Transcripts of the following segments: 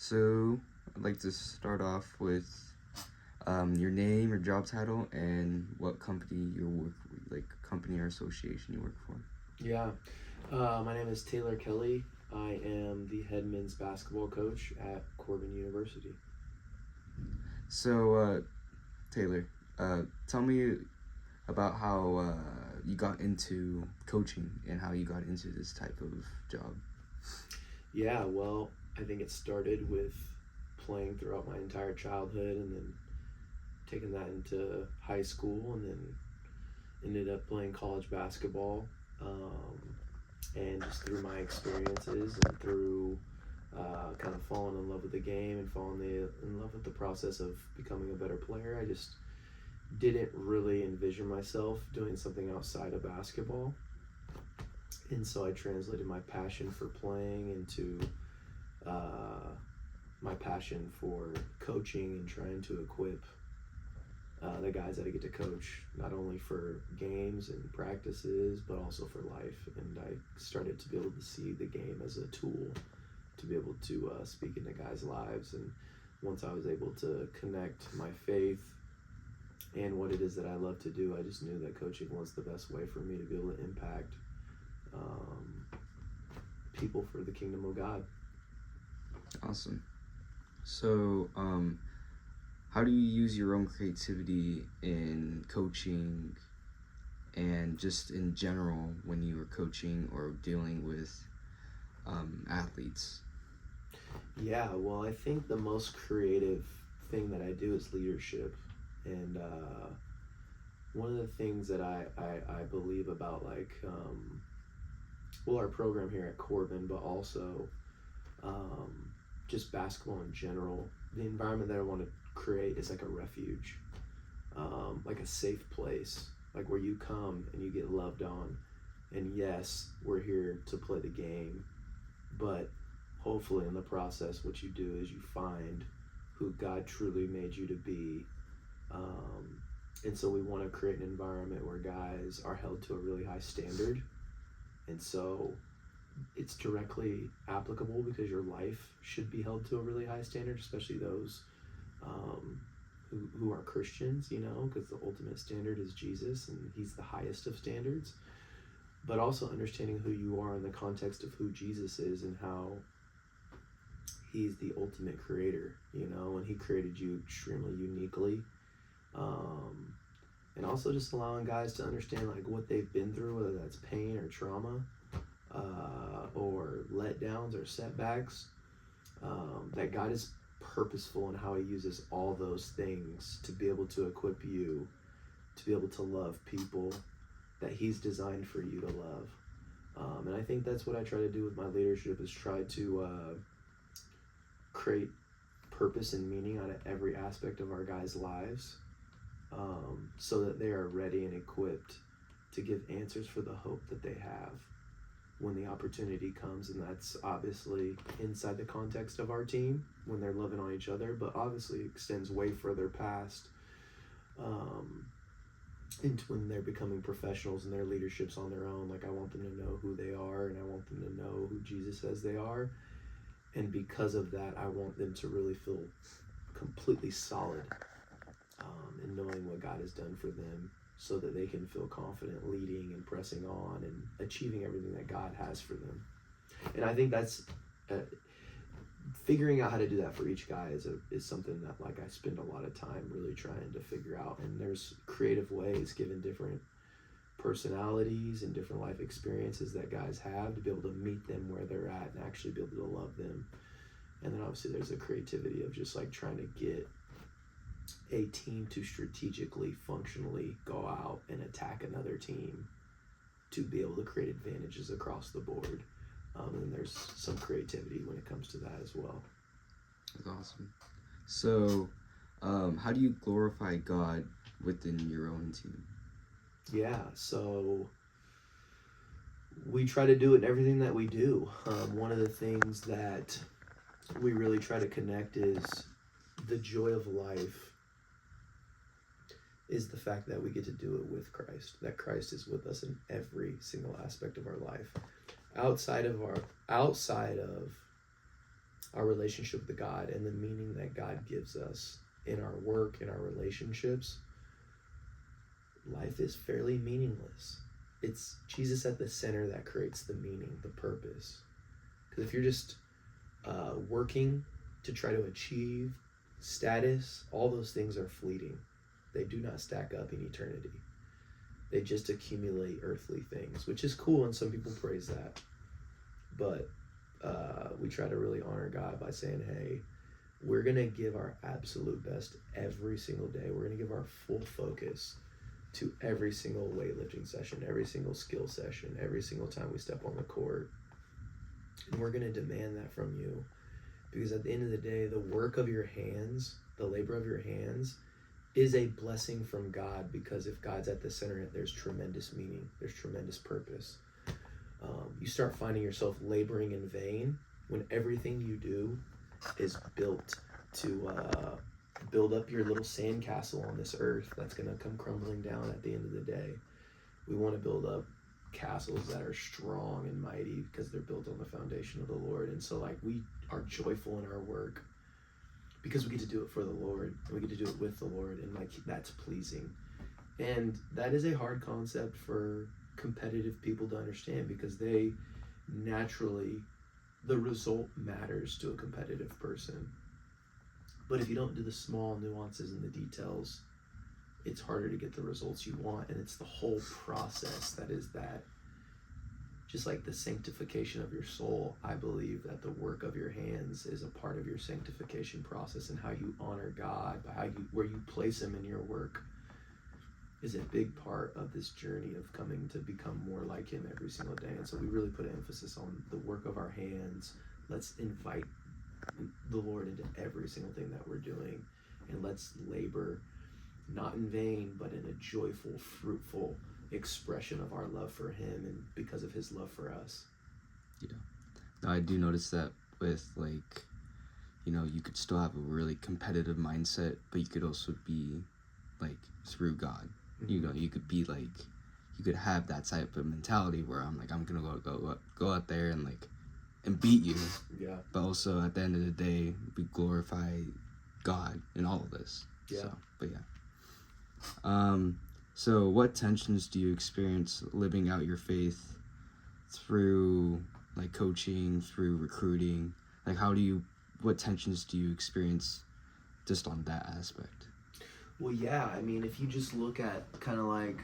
So, I'd like to start off with your name, your job title, and what company you work like company or association you work for. Yeah. My name is Taylor Kelly. I am the head men's basketball coach at Corbin University. So, Taylor, tell me about how you got into coaching and how you got into this type of job. Yeah, well, I think it started with playing throughout my entire childhood and then taking that into high school and then ended up playing college basketball. And just through my experiences and through kind of falling in love with the game and in love with the process of becoming a better player, I just didn't really envision myself doing something outside of basketball. And so I translated my passion for playing into uh, my passion for coaching and trying to equip the guys that I get to coach, not only for games and practices, but also for life. And I started to be able to see the game as a tool to be able to speak into guys' lives. And once I was able to connect my faith and what it is that I love to do, I just knew that coaching was the best way for me to be able to impact um, people for the kingdom of God. Awesome. So, how do you use your own creativity in coaching and just in general when you were coaching or dealing with athletes? Yeah, well, I think the most creative thing that I do is leadership. And one of the things that I believe about, our program here at Corbin, but also um, just basketball in general, the environment that I want to create is like a refuge, like a safe place, like where you come and you get loved on. And yes, we're here to play the game, but hopefully in the process, what you do is you find who God truly made you to be. Um, and so we want to create an environment where guys are held to a really high standard. And so it's directly applicable because your life should be held to a really high standard, especially those um, who are Christians, because the ultimate standard is Jesus and he's the highest of standards. But also understanding who you are in the context of who Jesus is and how he's the ultimate creator, and he created you extremely uniquely. Um, and also just allowing guys to understand like what they've been through, whether that's pain or trauma, or letdowns or setbacks, that God is purposeful in how he uses all those things to be able to equip you to be able to love people that he's designed for you to love. And I think that's what I try to do with my leadership is try to create purpose and meaning out of every aspect of our guys' lives, so that they are ready and equipped to give answers for the hope that they have when the opportunity comes. And that's obviously inside the context of our team when they're loving on each other, but obviously extends way further past um, into when they're becoming professionals and their leadership's on their own. Like I want them to know who they are and I want them to know who Jesus says they are. And because of that, I want them to really feel completely solid in knowing what God has done for them so that they can feel confident leading and pressing on and achieving everything that God has for them. And I think that's figuring out how to do that for each guy is something that like I spend a lot of time really trying to figure out. And there's creative ways given different personalities and different life experiences that guys have to be able to meet them where they're at and actually be able to love them. And then obviously there's a creativity of just like trying to get a team to strategically, functionally go out and attack another team to be able to create advantages across the board. And there's some creativity when it comes to that as well. That's awesome. So, how do you glorify God within your own team? Yeah, so we try to do it in everything that we do. One of the things that we really try to connect is the joy of life is the fact that we get to do it with Christ, that Christ is with us in every single aspect of our life. Outside of our relationship with God and the meaning that God gives us in our work, in our relationships, life is fairly meaningless. It's Jesus at the center that creates the meaning, the purpose. Because if you're just working to try to achieve status, all those things are fleeting. They do not stack up in eternity. They just accumulate earthly things, which is cool, and some people praise that. But we try to really honor God by saying, hey, we're going to give our absolute best every single day. We're going to give our full focus to every single weightlifting session, every single skill session, every single time we step on the court. And we're going to demand that from you. Because at the end of the day, the work of your hands, the labor of your hands, is a blessing from God, because if God's at the center, there's tremendous meaning, there's tremendous purpose. You start finding yourself laboring in vain when everything you do is built to build up your little sandcastle on this earth that's going to come crumbling down at the end of the day. We want to build up castles that are strong and mighty because they're built on the foundation of the Lord. And so like we are joyful in our work because we get to do it for the Lord, and we get to do it with the Lord, and like that's pleasing. And that is a hard concept for competitive people to understand, because they naturally, the result matters to a competitive person. But if you don't do the small nuances and the details, it's harder to get the results you want. And it's the whole process that is that. Just like the sanctification of your soul, I believe that the work of your hands is a part of your sanctification process, and how you honor God, by where you place him in your work, is a big part of this journey of coming to become more like him every single day. And so we really put an emphasis on the work of our hands. Let's invite the Lord into every single thing that we're doing, and let's labor not in vain, but in a joyful, fruitful expression of our love for him, and because of his love for us. Yeah. No, I do notice that with, like, you know, you could still have a really competitive mindset, but you could also be, like, through God. Mm-hmm. You know, you could be, like, you could have that type of mentality where I'm like, I'm going to go out there and, like, and beat you. Yeah. But also, at the end of the day, we glorify God in all of this. Yeah. So what tensions do you experience living out your faith through, like, coaching, through recruiting? Like, what tensions do you experience just on that aspect? Well, yeah, I mean, if you just look at kind of like,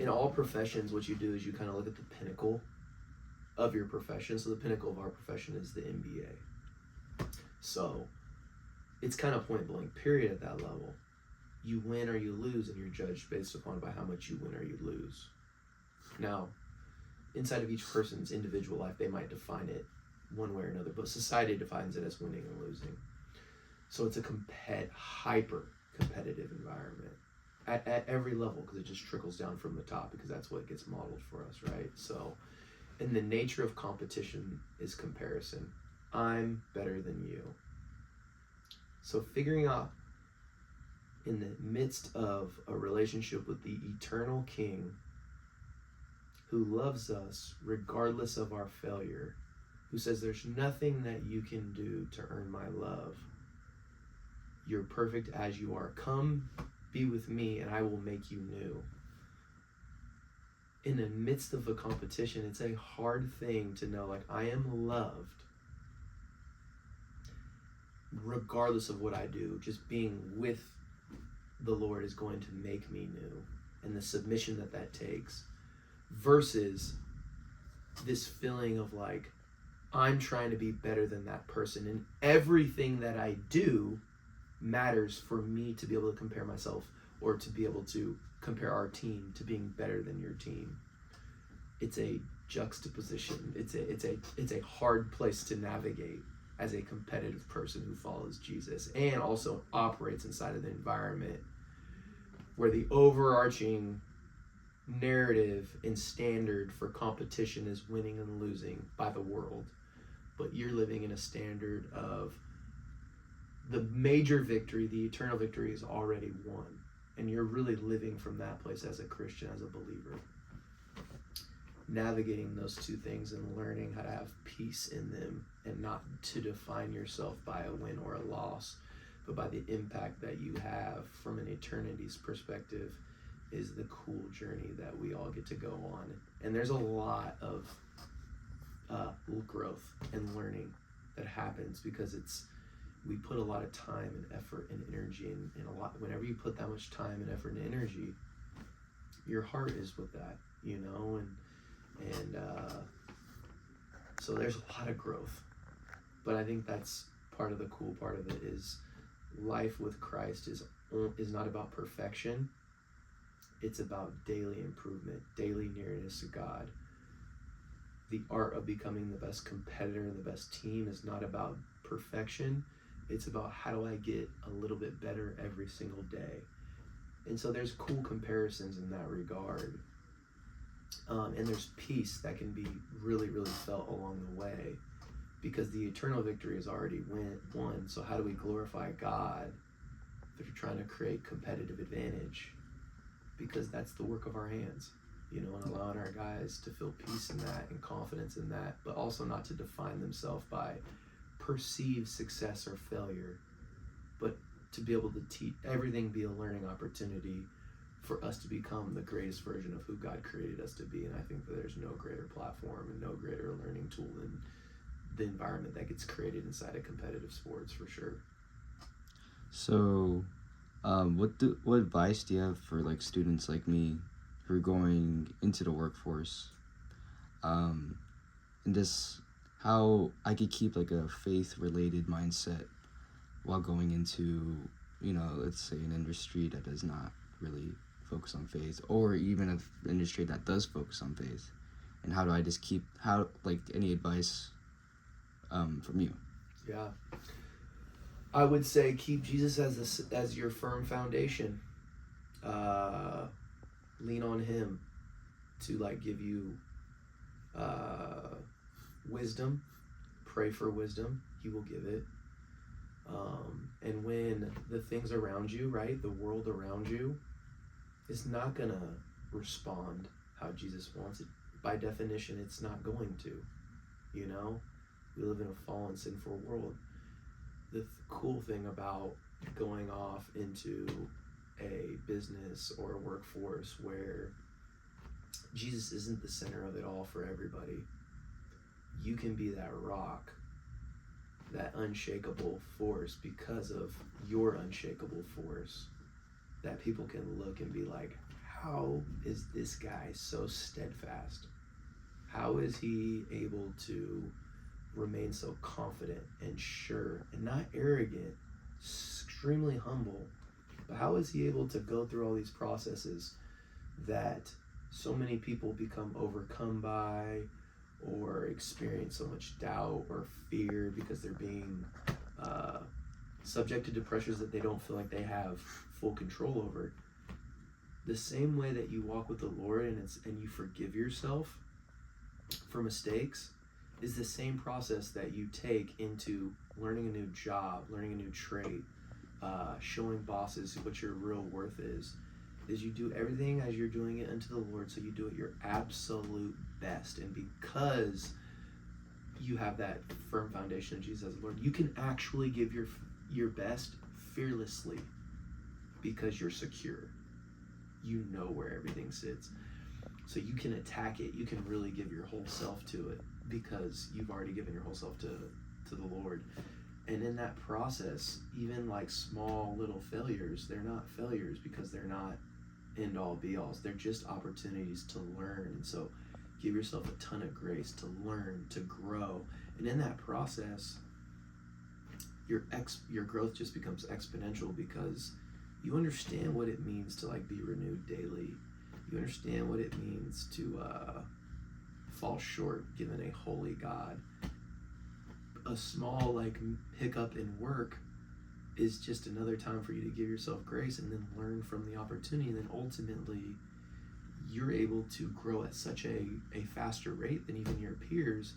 in all professions, what you do is you kind of look at the pinnacle of your profession. So the pinnacle of our profession is the NBA. So it's kind of point blank, period, at that level. You win or you lose, and you're judged based upon by how much you win or you lose. Now, inside of each person's individual life, they might define it one way or another, but society defines it as winning and losing. So it's a hyper competitive environment at every level, because it just trickles down from the top, because that's what gets modeled for us, right? So, and the nature of competition is comparison. I'm better than you. So figuring out, in the midst of a relationship with the eternal King, who loves us regardless of our failure, who says there's nothing that you can do to earn my love. You're perfect as you are. Come be with me and I will make you new. In the midst of a competition, it's a hard thing to know, like, I am loved regardless of what I do. Just being with the Lord is going to make me new, and the submission that takes, versus this feeling of like, I'm trying to be better than that person, and everything that I do matters for me to be able to compare myself, or to be able to compare our team to being better than your team. It's a juxtaposition. It's a hard place to navigate as a competitive person who follows Jesus, and also operates inside of the environment where the overarching narrative and standard for competition is winning and losing by the world. But you're living in a standard of the major victory, the eternal victory, is already won. And you're really living from that place as a Christian, as a believer. navigating those two things and learning how to have peace in them, and not to define yourself by a win or a loss, but by the impact that you have from an eternity's perspective, is the cool journey that we all get to go on. And there's a lot of growth and learning that happens because we put a lot of time and effort and energy, and a lot. Whenever you put that much time and effort and energy, your heart is with that, and so there's a lot of growth. But I think that's part of the cool part of it is life with Christ is not about perfection. It's about daily improvement, daily nearness to God. The art of becoming the best competitor and the best team is not about perfection. It's about how do I get a little bit better every single day. And so there's cool comparisons in that regard. And there's peace that can be really, really felt along the way because the eternal victory is already won. So how do we glorify God through trying to create competitive advantage? Because that's the work of our hands, and allowing our guys to feel peace in that and confidence in that, but also not to define themselves by perceived success or failure, but to be able to teach everything be a learning opportunity for us to become the greatest version of who God created us to be. And I think that there's no greater platform and no greater learning tool than the environment that gets created inside of competitive sports, for sure. So what advice do you have for like students like me who are going into the workforce, and just how I could keep like a faith related mindset while going into, let's say an industry that does not really focus on faith, or even an industry that does focus on faith? And how do I just any advice from you? Yeah. I would say keep Jesus as your firm foundation. Lean on him to give you wisdom. Pray for wisdom. He will give it. And when the things around you, right, the world around you, is not going to respond how Jesus wants it, by definition, it's not going to. We live in a fallen, sinful world. The cool thing about going off into a business or a workforce where Jesus isn't the center of it all for everybody, you can be that rock, that unshakable force because of your unshakable force, that people can look and be like, how is this guy so steadfast? How is he able to remain so confident and sure and not arrogant, extremely humble? But how is he able to go through all these processes that so many people become overcome by, or experience so much doubt or fear because they're being subjected to pressures that they don't feel like they have full control over? The same way that you walk with the Lord and you forgive yourself for mistakes is the same process that you take into learning a new job, learning a new trade, showing bosses what your real worth is you do everything as you're doing it unto the Lord, so you do it your absolute best. And because you have that firm foundation of Jesus as the Lord, you can actually give your best fearlessly because you're secure. You know where everything sits. So you can attack it. You can really give your whole self to it because you've already given your whole self to the Lord. And in that process, even small little failures, they're not failures because they're not end all be alls. They're just opportunities to learn. And so give yourself a ton of grace to learn, to grow. And in that process, your growth just becomes exponential because you understand what it means to be renewed daily. You understand what it means to fall short given a holy God. A small hiccup in work is just another time for you to give yourself grace and then learn from the opportunity. And then ultimately you're able to grow at such a faster rate than even your peers.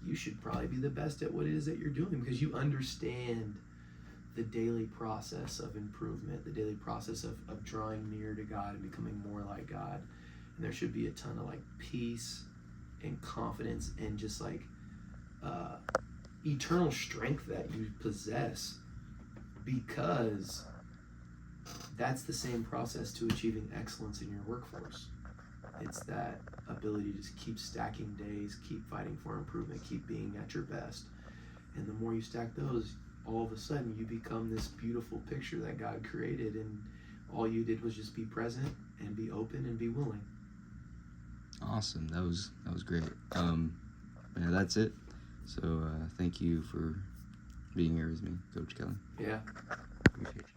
You should probably be the best at what it is that you're doing because you understand the daily process of improvement, the daily process of drawing near to God and becoming more like God. And there should be a ton of peace and confidence and just like eternal strength that you possess, because that's the same process to achieving excellence in your workforce. It's that ability to just keep stacking days, keep fighting for improvement, keep being at your best. And the more you stack those, all of a sudden you become this beautiful picture that God created, and all you did was just be present and be open and be willing. Awesome. That was great. Yeah, that's it. So thank you for being here with me, Coach Kelly. Yeah. Appreciate you.